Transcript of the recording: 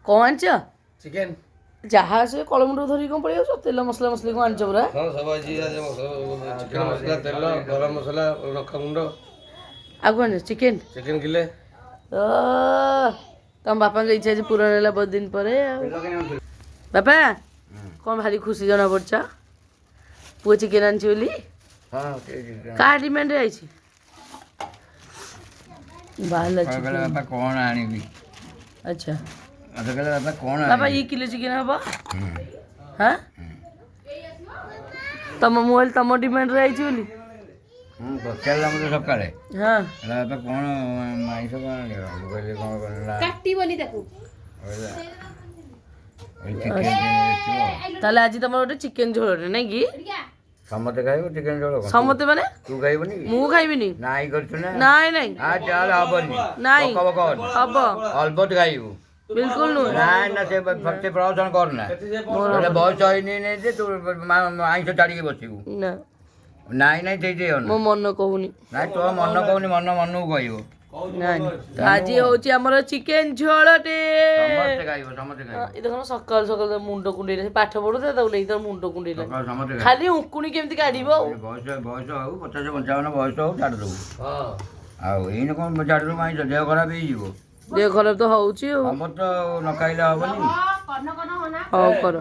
କ'ଣ ଆଣିଛ? ଚିକେନ ଯାହା ସେ କଳମୁଣ୍ଡ ଧରିକି କ'ଣ ପଳେଇ ଯାଉଛ? ତେଲ ମସଲା ମସଲି କ'ଣ ଆଣିଛ ପୁରା? ହଁ ସବୁ ଆଜି ଚିକେନ ମସଲା ତେଲ ଗରମ ମସଲା ଲଙ୍କା ଗୁଣ୍ଡ ଆଉ କ'ଣ ଆଣିଛ? ଚିକେନ ଚିକେନ କିଲେ ତମ ବାପାଙ୍କ ଇଚ୍ଛା ଆଜି ପୂରଣ ହେଲା ବହୁତ ଦିନ ପରେ ଆଉ। ବାପା କ'ଣ ଭାରି ଖୁସି ଜଣା ପଡ଼ୁଛ? ପୁଅ ଚିକେନ ଆଣିଛି ବୋଲି କାହା ଡିମାଣ୍ଡରେ ଆଇଛି? ବାହାରିଲା ଚିକେନ। ବାପା କ'ଣ ଆଣିବି? ଆଚ୍ଛା ମତେ କହିଲେ ବାପା କ'ଣ ବାପା ଇ କିଲୋ ଚିକେନ ହବ? ହଁ ତମ ମୁଁ କହିଲି ତମ ଡିମାଣ୍ଡରେ ଆଇଛି ବୋଲି। ପଚାରିଲା ମୋତେ ସକାଳେ ହଁ କହିଲା ବାପା କ'ଣ ଆଇଁଷ କ'ଣ ଆଣିବ? ମୁଁ କହିଲି କ'ଣ କହିଲା କାଟିବନି ତାକୁ। ଚିକେନ ତାହେଲେ ଆଜି ତମର ଗୋଟେ ଚିକେନ ଝୋଳରେ ନାଇଁ କି? ସମସ୍ତେ ଖାଇବ ଚିକେନ ଝୋଳ କ'ଣ? ସମସ୍ତେ ମାନେ ତୁ ଖାଇବନି କି? ମୁଁ ଖାଇବିନି। ନାଇଁ କରୁଛୁ ନା ନାଇଁ ନାଇଁ ଚାଲ ହବନି ନାଇଁ ବକ ବକ ହବନି। ହବ ଅଳ୍ପ ତୁ ଖାଇବୁ ବିଲକୁଲ ନୁହେଁ। ନାଇଁ ନା ସେ ପ୍ରଦର୍ଶନ କରନା ହେଲେ ବୟସ ହେଇନି ଯେ ତୁ ଆଇଁଷ ଛାଡ଼ିକି ବସିବୁ ନା ନାଇଁ ନାଇଁ ଦେଇ ମୋ ମନ କହୁନି। ନାଇଁ ତୋ ମନ କହୁନି ମନକୁ କହିବ ନାଇଁ ତ ଆଜି ହଉଛି ଆମର ଚିକେନ ଝୋଳଟେ। ସମସ୍ତେ ଖାଇବ ସମସ୍ତେ ଖାଇବ ଏ ଦେଖୁନ ସକାଳୁ ସକାଳୁ ତା ମୁଣ୍ଡ କୁଣ୍ଡେଇଲା। ସେ ପାଠ ପଢୁଥିଲା ତାକୁ ନେଇକି ତାର ମୁଣ୍ଡ କୁଣ୍ଡେଇଲା। ସକାଳୁ ସମସ୍ତେ ଖାଇବ ଖାଲି ଉଙ୍କୁଣି କେମିତି କାଢିବ ଆଉ। ବୟସ ହଉ 50-55 ବୟସ ହଉ ଛାଡ଼ି ଦେବୁ ହଁ ଆଉ ଏଇନେ କ'ଣ ଛାଡ଼ି ଦେବୁ ଆଇଁଷ ଦେହ ଖରାପ ହେଇଯିବ ଦେହ ଖରାପ ତ ହଉଛି ଆଉ। ଆମର ତ ନ ଖାଇଲେ ହବନି ହଉ କର।